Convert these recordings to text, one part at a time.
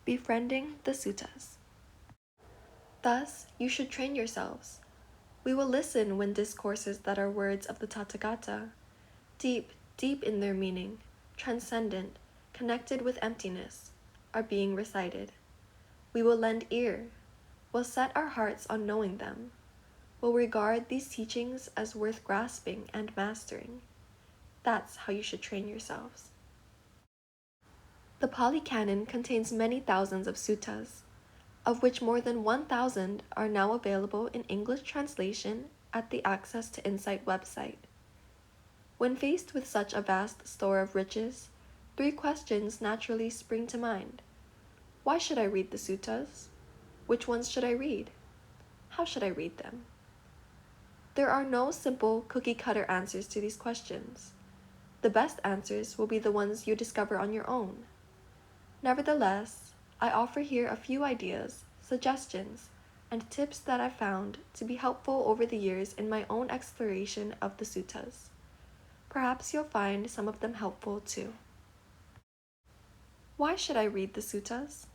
Befriending the Sutas. Thus, you should train yourselves. We will listen when discourses that are words of the Tathagata, deep, deep in their meaning, transcendent, connected with emptiness, are being recited. We will lend ear, will set our hearts on knowing them, will regard these teachings as worth grasping and mastering. That's how you should train yourselves. The Pali Canon contains many thousands of suttas, of which more than 1,000 are now available in English translation at the Access to Insight website. When faced with such a vast store of riches, 3 questions naturally spring to mind. Why should I read the suttas? Which ones should I read? How should I read them? There are no simple cookie-cutter answers to these questions. The best answers will be the ones you discover on your own. Nevertheless, I offer here a few ideas, suggestions, and tips that I've found to be helpful over the years in my own exploration of the suttas. Perhaps you'll find some of them helpful too. Why should I read the suttas?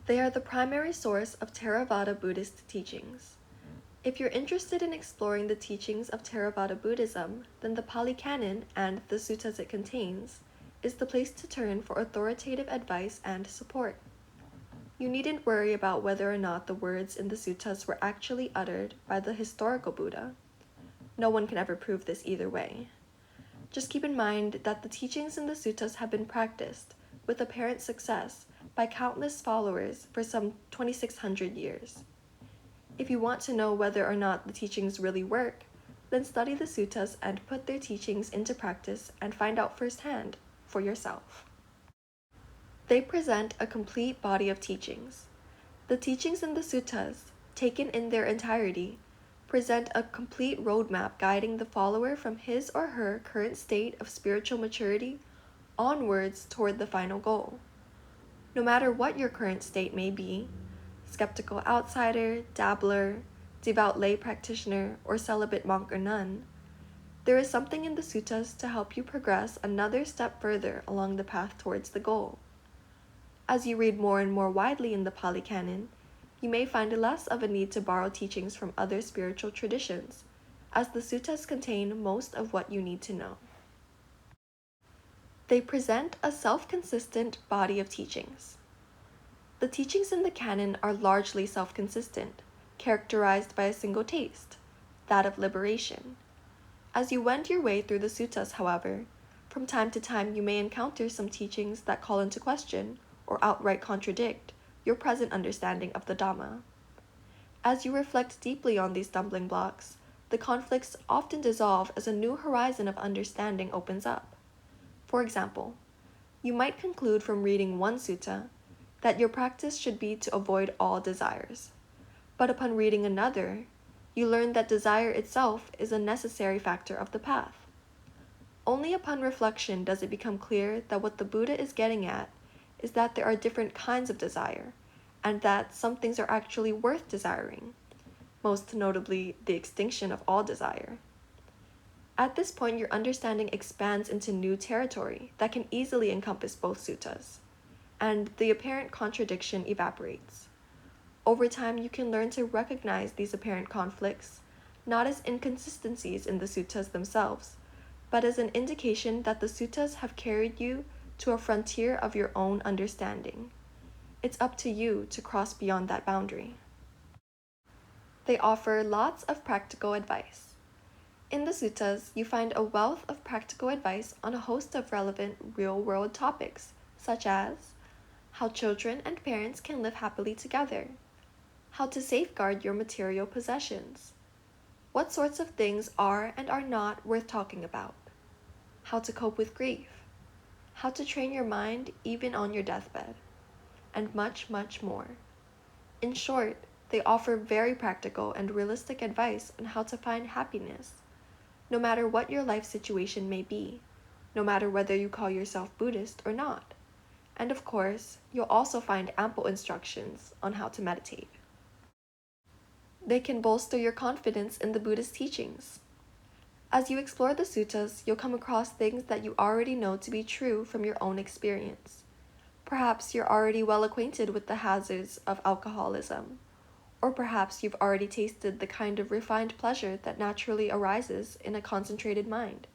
They are the primary source of Theravada Buddhist teachings. If you're interested in exploring the teachings of Theravada Buddhism, then the Pali Canon and the suttas it contains is the place to turn for authoritative advice and support. You needn't worry about whether or not the words in the suttas were actually uttered by the historical Buddha. No one can ever prove this either way. Just keep in mind that the teachings in the suttas have been practiced, with apparent success, by countless followers for some 2,600 years. If you want to know whether or not the teachings really work, then study the suttas and put their teachings into practice and find out firsthand for yourself. They present a complete body of teachings. The teachings in the suttas, taken in their entirety, present a complete roadmap guiding the follower from his or her current state of spiritual maturity onwards toward the final goal. No matter what your current state may be, skeptical outsider, dabbler, devout lay practitioner, or celibate monk or nun, there is something in the suttas to help you progress another step further along the path towards the goal. As you read more and more widely in the Pali Canon, you may find less of a need to borrow teachings from other spiritual traditions, as the suttas contain most of what you need to know. They present a self-consistent body of teachings. The teachings in the canon are largely self-consistent, characterized by a single taste, that of liberation. As you wend your way through the suttas, however, from time to time you may encounter some teachings that call into question or outright contradict your present understanding of the Dhamma. As you reflect deeply on these stumbling blocks, the conflicts often dissolve as a new horizon of understanding opens up. For example, you might conclude from reading one sutta that your practice should be to avoid all desires. But upon reading another, you learn that desire itself is a necessary factor of the path. Only upon reflection does it become clear that what the Buddha is getting at is that there are different kinds of desire, and that some things are actually worth desiring, most notably the extinction of all desire. At this point, your understanding expands into new territory that can easily encompass both suttas, and the apparent contradiction evaporates. Over time, you can learn to recognize these apparent conflicts, not as inconsistencies in the suttas themselves, but as an indication that the suttas have carried you to a frontier of your own understanding. It's up to you to cross beyond that boundary. They offer lots of practical advice. In the suttas, you find a wealth of practical advice on a host of relevant real-world topics, such as how children and parents can live happily together, how to safeguard your material possessions, what sorts of things are and are not worth talking about, how to cope with grief, how to train your mind even on your deathbed, and much, much more. In short, they offer very practical and realistic advice on how to find happiness, no matter what your life situation may be, no matter whether you call yourself Buddhist or not. And of course, you'll also find ample instructions on how to meditate. They can bolster your confidence in the Buddhist teachings. As you explore the suttas, you'll come across things that you already know to be true from your own experience. Perhaps you're already well acquainted with the hazards of alcoholism, or perhaps you've already tasted the kind of refined pleasure that naturally arises in a concentrated mind.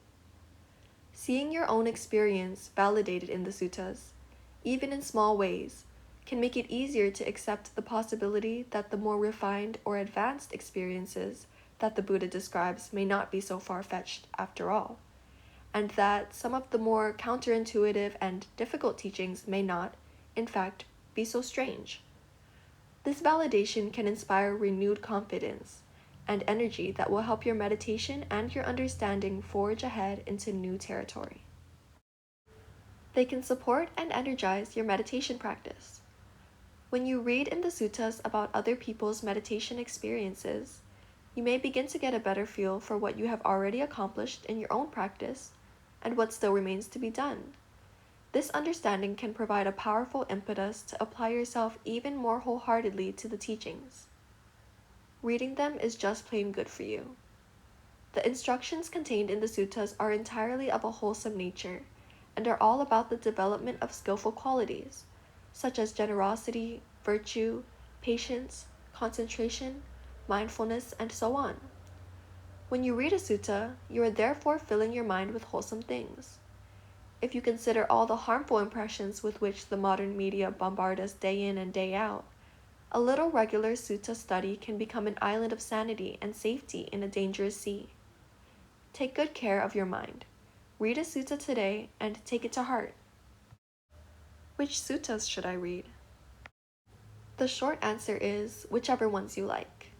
Seeing your own experience validated in the suttas, even in small ways, can make it easier to accept the possibility that the more refined or advanced experiences that the Buddha describes may not be so far-fetched after all, and that some of the more counterintuitive and difficult teachings may not, in fact, be so strange. This validation can inspire renewed confidence and energy that will help your meditation and your understanding forge ahead into new territory. They can support and energize your meditation practice. When you read in the suttas about other people's meditation experiences, you may begin to get a better feel for what you have already accomplished in your own practice and what still remains to be done. This understanding can provide a powerful impetus to apply yourself even more wholeheartedly to the teachings. Reading them is just plain good for you. The instructions contained in the suttas are entirely of a wholesome nature and are all about the development of skillful qualities, such as generosity, virtue, patience, concentration, mindfulness, and so on. When you read a sutta, you are therefore filling your mind with wholesome things. If you consider all the harmful impressions with which the modern media bombard us day in and day out, a little regular sutta study can become an island of sanity and safety in a dangerous sea. Take good care of your mind. Read a sutta today and take it to heart. Which suttas should I read? The short answer is whichever ones you like.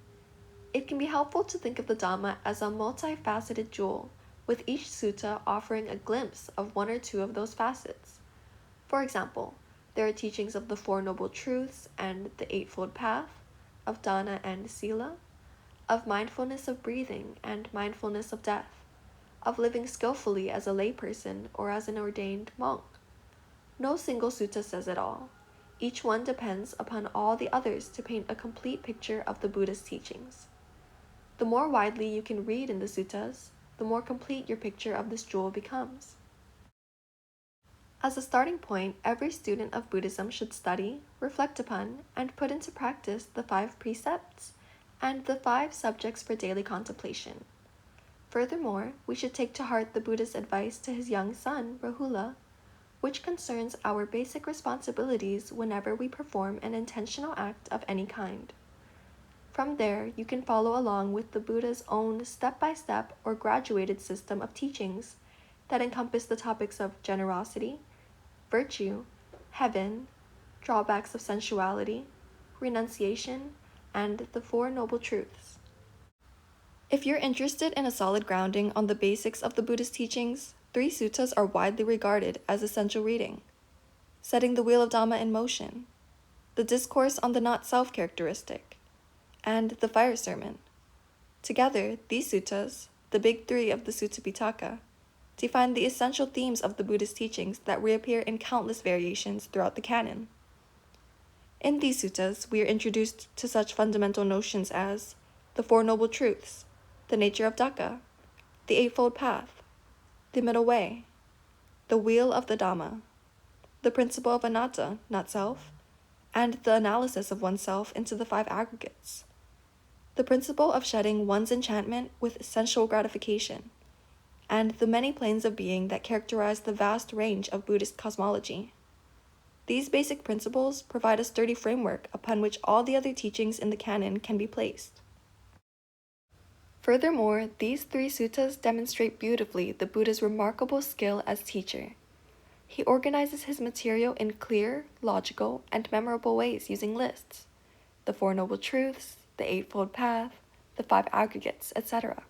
It can be helpful to think of the Dhamma as a multifaceted jewel, with each sutta offering a glimpse of one or two of those facets. For example, there are teachings of the Four Noble Truths and the Eightfold Path, of dana and sila, of mindfulness of breathing and mindfulness of death, of living skillfully as a layperson or as an ordained monk. No single sutta says it all. Each one depends upon all the others to paint a complete picture of the Buddhist teachings. The more widely you can read in the suttas, the more complete your picture of this jewel becomes. As a starting point, every student of Buddhism should study, reflect upon, and put into practice the 5 precepts and the 5 subjects for daily contemplation. Furthermore, we should take to heart the Buddha's advice to his young son, Rahula, which concerns our basic responsibilities whenever we perform an intentional act of any kind. From there, you can follow along with the Buddha's own step-by-step or graduated system of teachings that encompass the topics of generosity, virtue, heaven, drawbacks of sensuality, renunciation, and the Four Noble Truths. If you're interested in a solid grounding on the basics of the Buddhist teachings, 3 suttas are widely regarded as essential reading: Setting the Wheel of Dhamma in Motion, the Discourse on the Not-Self characteristic, and the Fire Sermon. Together, these suttas, the big 3 of the Sutta Pitaka, define the essential themes of the Buddhist teachings that reappear in countless variations throughout the canon. In these suttas, we are introduced to such fundamental notions as the Four Noble Truths, the nature of dukkha, the Eightfold Path, the middle way, the wheel of the Dhamma, the principle of anatta, not self, and the analysis of oneself into the 5 aggregates, the principle of shedding one's enchantment with sensual gratification, and the many planes of being that characterize the vast range of Buddhist cosmology. These basic principles provide a sturdy framework upon which all the other teachings in the canon can be placed. Furthermore, these 3 suttas demonstrate beautifully the Buddha's remarkable skill as teacher. He organizes his material in clear, logical, and memorable ways using lists: the Four Noble Truths, the Eightfold Path, the 5 aggregates, etc.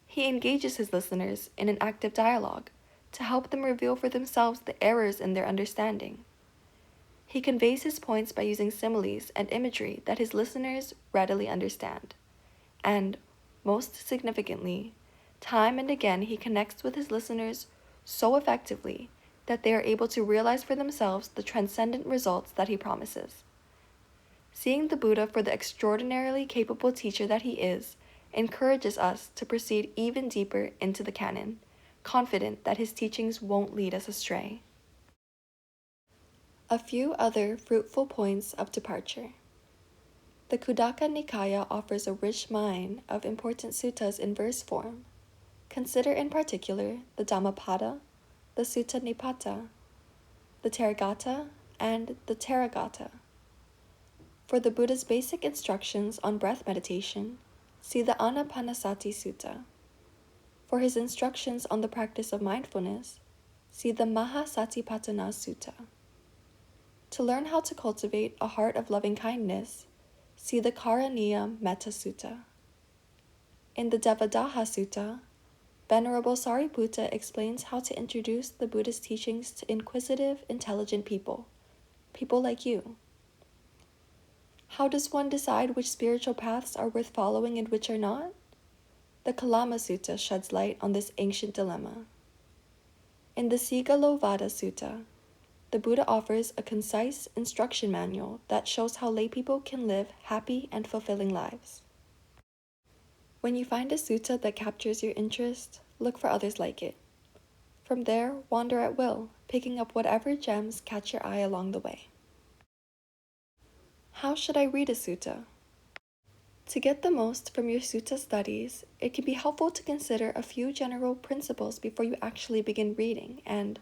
He engages his listeners in an active dialogue to help them reveal for themselves the errors in their understanding. He conveys his points by using similes and imagery that his listeners readily understand. And, most significantly, time and again he connects with his listeners so effectively that they are able to realize for themselves the transcendent results that he promises. Seeing the Buddha for the extraordinarily capable teacher that he is encourages us to proceed even deeper into the canon, confident that his teachings won't lead us astray. A few other fruitful points of departure. The Khuddaka Nikaya offers a rich mine of important suttas in verse form. Consider in particular the Dhammapada, the Sutta Nipata, the Therigatha, and the Therigatha. For the Buddha's basic instructions on breath meditation, see the Anapanasati Sutta. For his instructions on the practice of mindfulness, see the Mahasatipatthana Sutta. To learn how to cultivate a heart of loving kindness, see the Karaniya Metta Sutta. In the Devadaha Sutta, Venerable Sariputta explains how to introduce the Buddhist teachings to inquisitive, intelligent people like you. How does one decide which spiritual paths are worth following and which are not? The Kalama Sutta sheds light on this ancient dilemma. In the Sigalovada Sutta, the Buddha offers a concise instruction manual that shows how laypeople can live happy and fulfilling lives. When you find a sutta that captures your interest, look for others like it. From there, wander at will, picking up whatever gems catch your eye along the way. How should I read a sutta? To get the most from your sutta studies, it can be helpful to consider a few general principles before you actually begin reading, and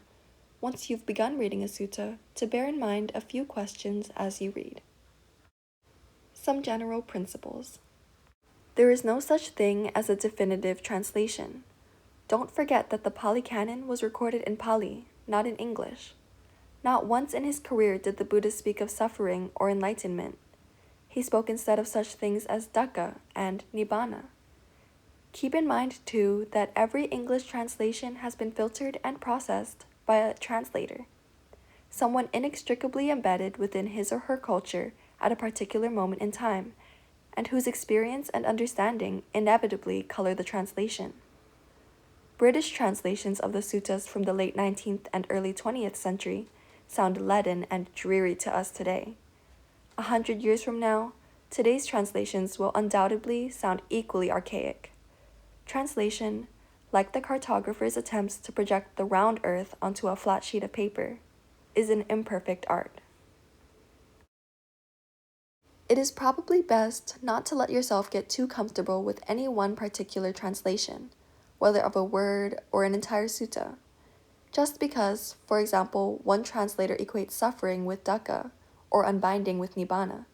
once you've begun reading a sutta, to bear in mind a few questions as you read. Some general principles. There is no such thing as a definitive translation. Don't forget that the Pali Canon was recorded in Pali, not in English. Not once in his career did the Buddha speak of suffering or enlightenment. He spoke instead of such things as dukkha and nibbana. Keep in mind, too, that every English translation has been filtered and processed by a translator, someone inextricably embedded within his or her culture at a particular moment in time, and whose experience and understanding inevitably color the translation. British translations of the suttas from the late 19th and early 20th century sound leaden and dreary to us today. 100 years from now, today's translations will undoubtedly sound equally archaic. Translation, like the cartographer's attempts to project the round earth onto a flat sheet of paper, is an imperfect art. It is probably best not to let yourself get too comfortable with any one particular translation, whether of a word or an entire sutta. Just because, for example, one translator equates suffering with dukkha or unbinding with nibbana,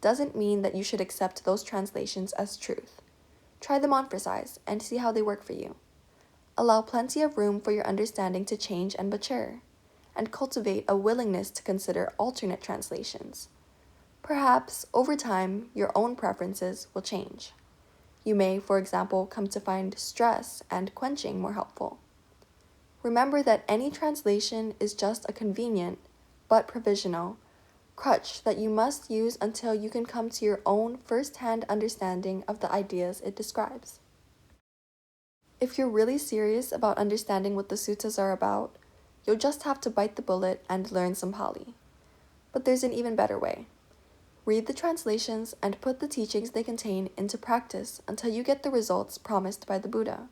doesn't mean that you should accept those translations as truth. Try them on for size and see how they work for you. Allow plenty of room for your understanding to change and mature, and cultivate a willingness to consider alternate translations. Perhaps, over time, your own preferences will change. You may, for example, come to find stress and quenching more helpful. Remember that any translation is just a convenient, but provisional, crutch that you must use until you can come to your own first-hand understanding of the ideas it describes. If you're really serious about understanding what the suttas are about, you'll just have to bite the bullet and learn some Pali. But there's an even better way. Read the translations and put the teachings they contain into practice until you get the results promised by the Buddha.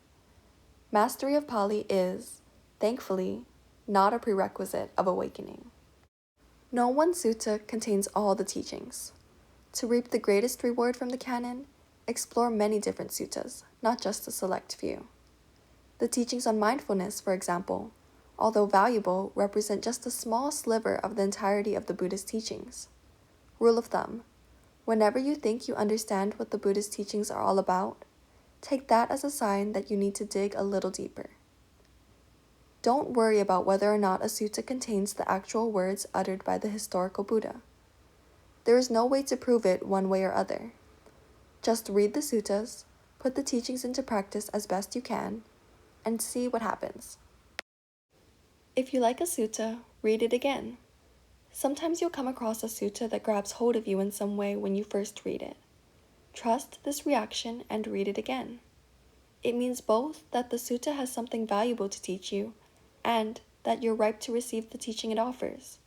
Mastery of Pali is, thankfully, not a prerequisite of awakening. No one sutta contains all the teachings. To reap the greatest reward from the canon, explore many different suttas, not just a select few. The teachings on mindfulness, for example, although valuable, represent just a small sliver of the entirety of the Buddhist teachings. Rule of thumb: whenever you think you understand what the Buddhist teachings are all about, take that as a sign that you need to dig a little deeper. Don't worry about whether or not a sutta contains the actual words uttered by the historical Buddha. There is no way to prove it one way or other. Just read the suttas, put the teachings into practice as best you can, and see what happens. If you like a sutta, read it again. Sometimes you'll come across a sutta that grabs hold of you in some way when you first read it. Trust this reaction and read it again. It means both that the sutta has something valuable to teach you, and that you're ripe to receive the teaching it offers.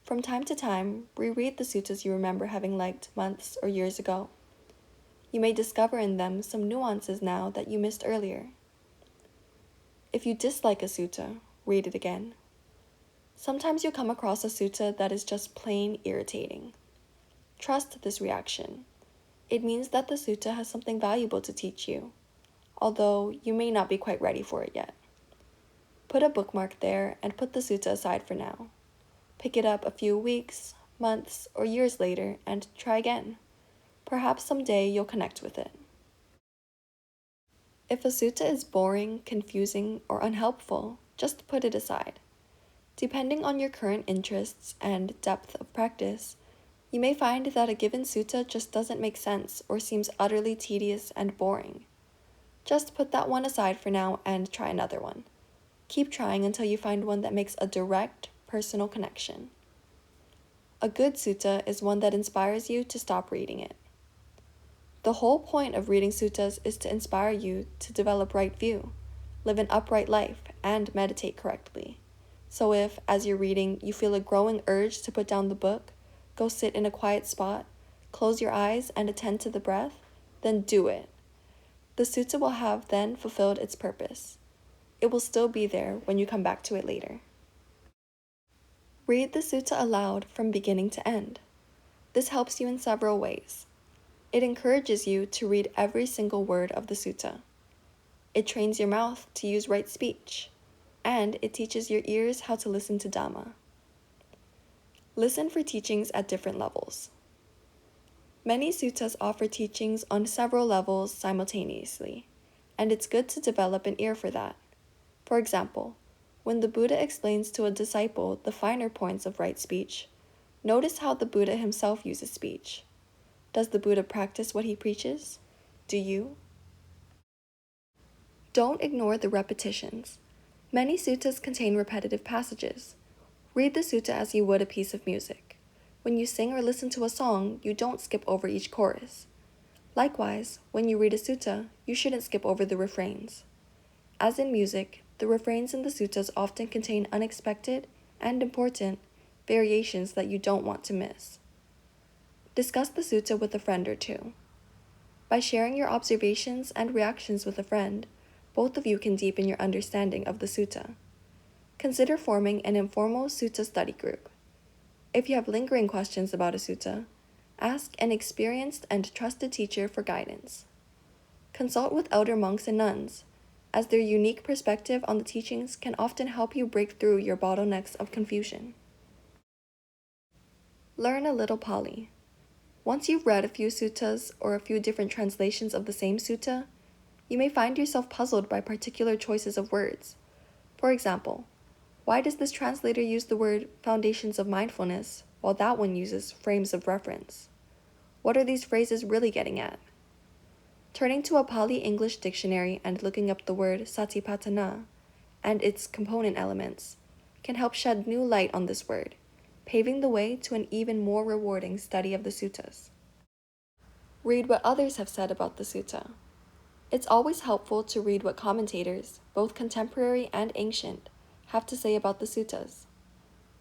From time to time, reread the suttas you remember having liked months or years ago. You may discover in them some nuances now that you missed earlier. If you dislike a sutta, read it again. Sometimes you'll come across a sutta that is just plain irritating. Trust this reaction. It means that the sutta has something valuable to teach you, although you may not be quite ready for it yet. Put a bookmark there and put the sutta aside for now. Pick it up a few weeks, months, or years later and try again. Perhaps someday you'll connect with it. If a sutta is boring, confusing, or unhelpful, just put it aside. Depending on your current interests and depth of practice, you may find that a given sutta just doesn't make sense or seems utterly tedious and boring. Just put that one aside for now and try another one. Keep trying until you find one that makes a direct, personal connection. A good sutta is one that inspires you to stop reading it. The whole point of reading suttas is to inspire you to develop right view, live an upright life, and meditate correctly. So if, as you're reading, you feel a growing urge to put down the book, go sit in a quiet spot, close your eyes, and attend to the breath, then do it. The sutta will have then fulfilled its purpose. It will still be there when you come back to it later. Read the sutta aloud from beginning to end. This helps you in several ways. It encourages you to read every single word of the sutta. It trains your mouth to use right speech, and it teaches your ears how to listen to Dhamma. Listen for teachings at different levels. Many suttas offer teachings on several levels simultaneously, and it's good to develop an ear for that. For example, when the Buddha explains to a disciple the finer points of right speech, notice how the Buddha himself uses speech. Does the Buddha practice what he preaches? Do you? Don't ignore the repetitions. Many suttas contain repetitive passages. Read the sutta as you would a piece of music. When you sing or listen to a song, you don't skip over each chorus. Likewise, when you read a sutta, you shouldn't skip over the refrains. As in music, the refrains in the suttas often contain unexpected and important variations that you don't want to miss. Discuss the sutta with a friend or two. By sharing your observations and reactions with a friend, both of you can deepen your understanding of the sutta. Consider forming an informal sutta study group. If you have lingering questions about a sutta, ask an experienced and trusted teacher for guidance. Consult with elder monks and nuns, as their unique perspective on the teachings can often help you break through your bottlenecks of confusion. Learn a little Pali. Once you've read a few suttas or a few different translations of the same sutta, you may find yourself puzzled by particular choices of words. For example, why does this translator use the word foundations of mindfulness while that one uses frames of reference? What are these phrases really getting at? Turning to a Pali-English dictionary and looking up the word satipatthana and its component elements can help shed new light on this word, paving the way to an even more rewarding study of the suttas. Read what others have said about the sutta. It's always helpful to read what commentators, both contemporary and ancient, have to say about the suttas.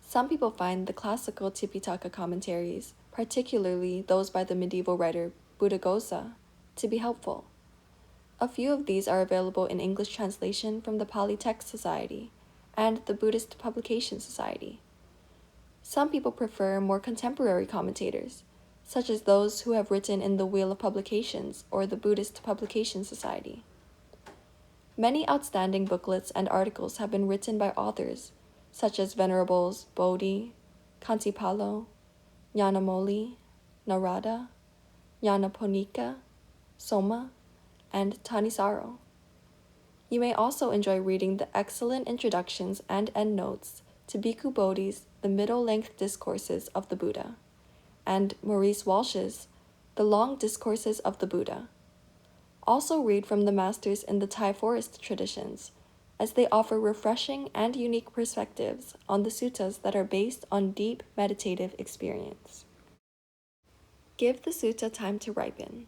Some people find the classical Tipitaka commentaries, particularly those by the medieval writer Buddhaghosa, to be helpful. A few of these are available in English translation from the Pali Text Society and the Buddhist Publication Society. Some people prefer more contemporary commentators, such as those who have written in the Wheel of Publications or the Buddhist Publication Society. Many outstanding booklets and articles have been written by authors such as Venerables Bodhi, Kantipalo, Nyanamoli, Narada, Nyanaponika, Soma, and Thanisaro. You may also enjoy reading the excellent introductions and endnotes to Bhikkhu Bodhi's The Middle-Length Discourses of the Buddha, and Maurice Walsh's The Long Discourses of the Buddha. Also read from the masters in the Thai forest traditions, as they offer refreshing and unique perspectives on the suttas that are based on deep meditative experience. Give the sutta time to ripen.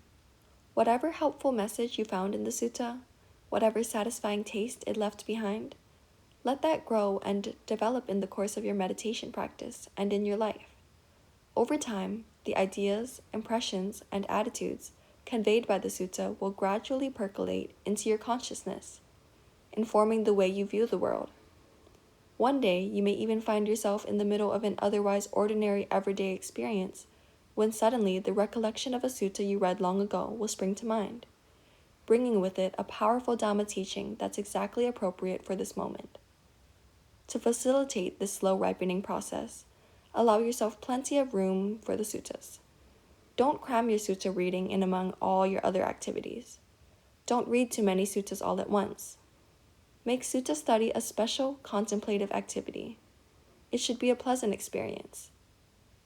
Whatever helpful message you found in the sutta, whatever satisfying taste it left behind, let that grow and develop in the course of your meditation practice and in your life. Over time, the ideas, impressions, and attitudes conveyed by the sutta will gradually percolate into your consciousness, informing the way you view the world. One day, you may even find yourself in the middle of an otherwise ordinary everyday experience, when suddenly the recollection of a sutta you read long ago will spring to mind, bringing with it a powerful Dhamma teaching that's exactly appropriate for this moment. To facilitate this slow ripening process, allow yourself plenty of room for the suttas. Don't cram your sutta reading in among all your other activities. Don't read too many suttas all at once. Make sutta study a special contemplative activity. It should be a pleasant experience.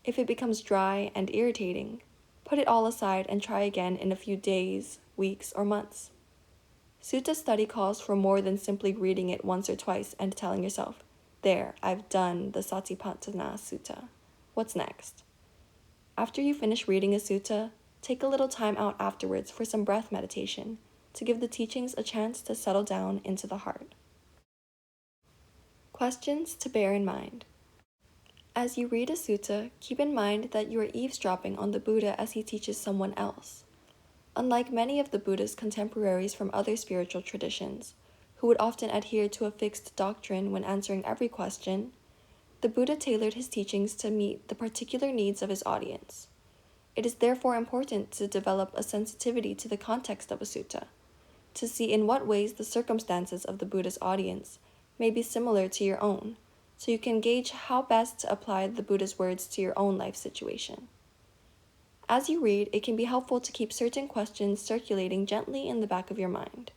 If it becomes dry and irritating, put it all aside and try again in a few days, weeks, or months. Sutta study calls for more than simply reading it once or twice and telling yourself, "There, I've done the Satipatthana Sutta. What's next?" After you finish reading a sutta, take a little time out afterwards for some breath meditation to give the teachings a chance to settle down into the heart. Questions to bear in mind. As you read a sutta, keep in mind that you are eavesdropping on the Buddha as he teaches someone else. Unlike many of the Buddha's contemporaries from other spiritual traditions, who would often adhere to a fixed doctrine when answering every question, the Buddha tailored his teachings to meet the particular needs of his audience. It is therefore important to develop a sensitivity to the context of a sutta, to see in what ways the circumstances of the Buddha's audience may be similar to your own, so you can gauge how best to apply the Buddha's words to your own life situation. As you read, it can be helpful to keep certain questions circulating gently in the back of your mind,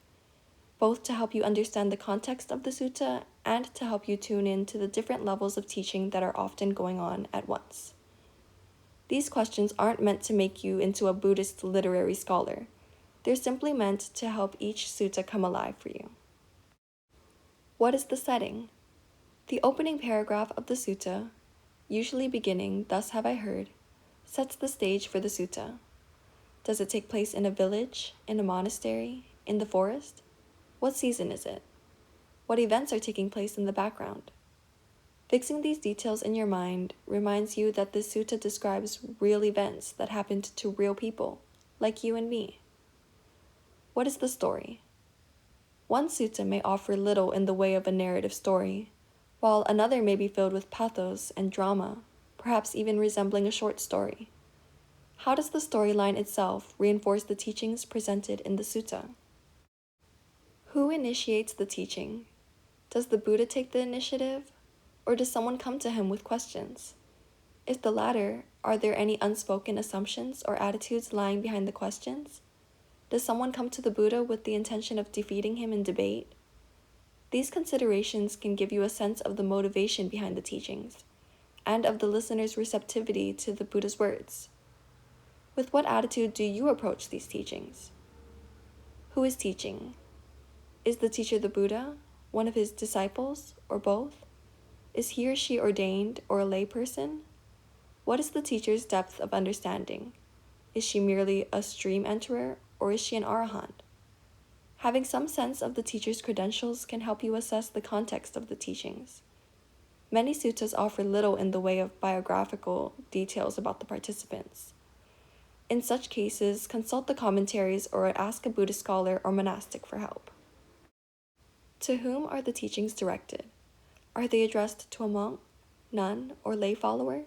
both to help you understand the context of the sutta and to help you tune in to the different levels of teaching that are often going on at once. These questions aren't meant to make you into a Buddhist literary scholar. They're simply meant to help each sutta come alive for you. What is the setting? The opening paragraph of the sutta, usually beginning, "Thus have I heard," sets the stage for the sutta. Does it take place in a village, in a monastery, in the forest? What season is it? What events are taking place in the background? Fixing these details in your mind reminds you that this sutta describes real events that happened to real people, like you and me. What is the story? One sutta may offer little in the way of a narrative story, while another may be filled with pathos and drama, perhaps even resembling a short story. How does the storyline itself reinforce the teachings presented in the sutta? Who initiates the teaching? Does the Buddha take the initiative, or does someone come to him with questions? If the latter, are there any unspoken assumptions or attitudes lying behind the questions? Does someone come to the Buddha with the intention of defeating him in debate? These considerations can give you a sense of the motivation behind the teachings, and of the listener's receptivity to the Buddha's words. With what attitude do you approach these teachings? Who is teaching? Is the teacher the Buddha, one of his disciples, or both? Is he or she ordained or a layperson? What is the teacher's depth of understanding? Is she merely a stream enterer, or is she an arahant? Having some sense of the teacher's credentials can help you assess the context of the teachings. Many suttas offer little in the way of biographical details about the participants. In such cases, consult the commentaries or ask a Buddhist scholar or monastic for help. To whom are the teachings directed? Are they addressed to a monk, nun, or lay follower?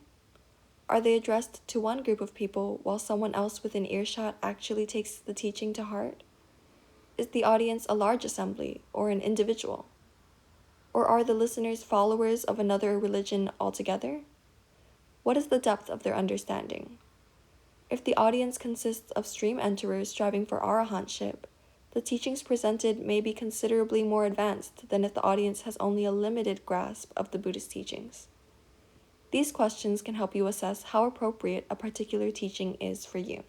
Are they addressed to one group of people while someone else within earshot actually takes the teaching to heart? Is the audience a large assembly or an individual? Or are the listeners followers of another religion altogether? What is the depth of their understanding? If the audience consists of stream enterers striving for arahantship, the teachings presented may be considerably more advanced than if the audience has only a limited grasp of the Buddhist teachings. These questions can help you assess how appropriate a particular teaching is for you.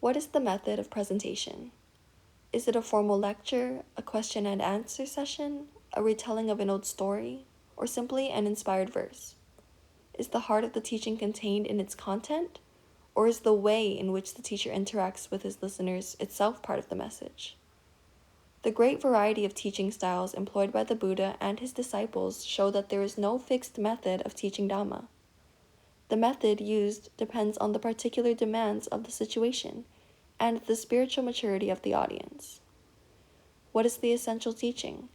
What is the method of presentation? Is it a formal lecture, a question and answer session, a retelling of an old story, or simply an inspired verse? Is the heart of the teaching contained in its content, or is the way in which the teacher interacts with his listeners itself part of the message? The great variety of teaching styles employed by the Buddha and his disciples show that there is no fixed method of teaching Dhamma. The method used depends on the particular demands of the situation and the spiritual maturity of the audience. What is the essential teaching?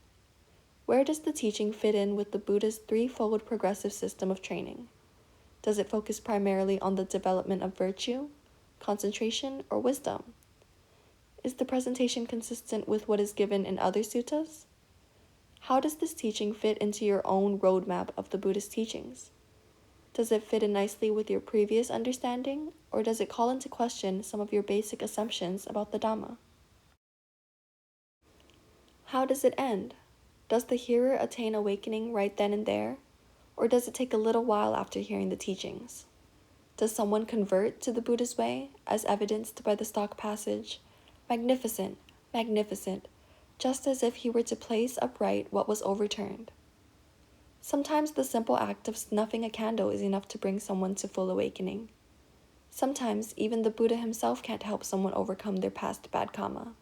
Where does the teaching fit in with the Buddhist threefold progressive system of training? Does it focus primarily on the development of virtue, concentration, or wisdom? Is the presentation consistent with what is given in other suttas? How does this teaching fit into your own roadmap of the Buddhist teachings? Does it fit in nicely with your previous understanding, or does it call into question some of your basic assumptions about the Dhamma? How does it end? Does the hearer attain awakening right then and there, or does it take a little while after hearing the teachings? Does someone convert to the Buddha's way, as evidenced by the stock passage, "Magnificent, magnificent," just as if he were to place upright what was overturned? Sometimes the simple act of snuffing a candle is enough to bring someone to full awakening. Sometimes even the Buddha himself can't help someone overcome their past bad karma.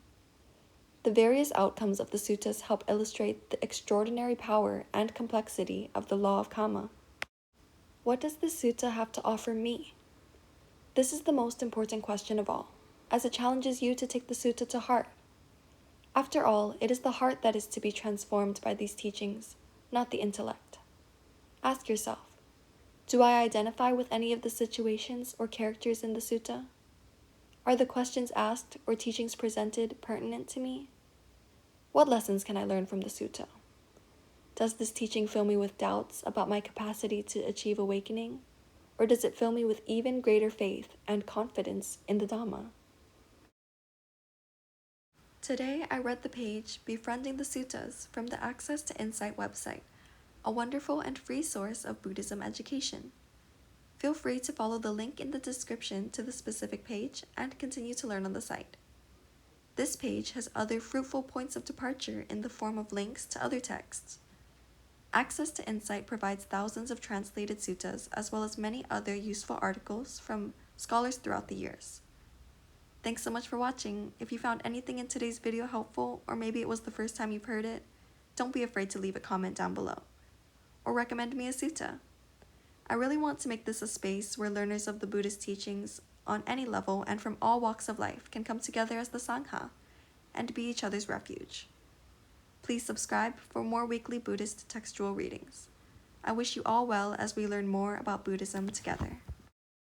The various outcomes of the suttas help illustrate the extraordinary power and complexity of the law of karma. What does this sutta have to offer me? This is the most important question of all, as it challenges you to take the sutta to heart. After all, it is the heart that is to be transformed by these teachings, not the intellect. Ask yourself, do I identify with any of the situations or characters in the sutta? Are the questions asked or teachings presented pertinent to me? What lessons can I learn from the sutta? Does this teaching fill me with doubts about my capacity to achieve awakening, or does it fill me with even greater faith and confidence in the Dhamma? Today I read the page Befriending the Suttas from the Access to Insight website, a wonderful and free source of Buddhism education. Feel free to follow the link in the description to the specific page and continue to learn on the site. This page has other fruitful points of departure in the form of links to other texts. Access to Insight provides thousands of translated suttas as well as many other useful articles from scholars throughout the years. Thanks so much for watching. If you found anything in today's video helpful, or maybe it was the first time you've heard it, don't be afraid to leave a comment down below. Or recommend me a sutta. I really want to make this a space where learners of the Buddhist teachings on any level and from all walks of life can come together as the Sangha and be each other's refuge. Please subscribe for more weekly Buddhist textual readings. I wish you all well as we learn more about Buddhism together.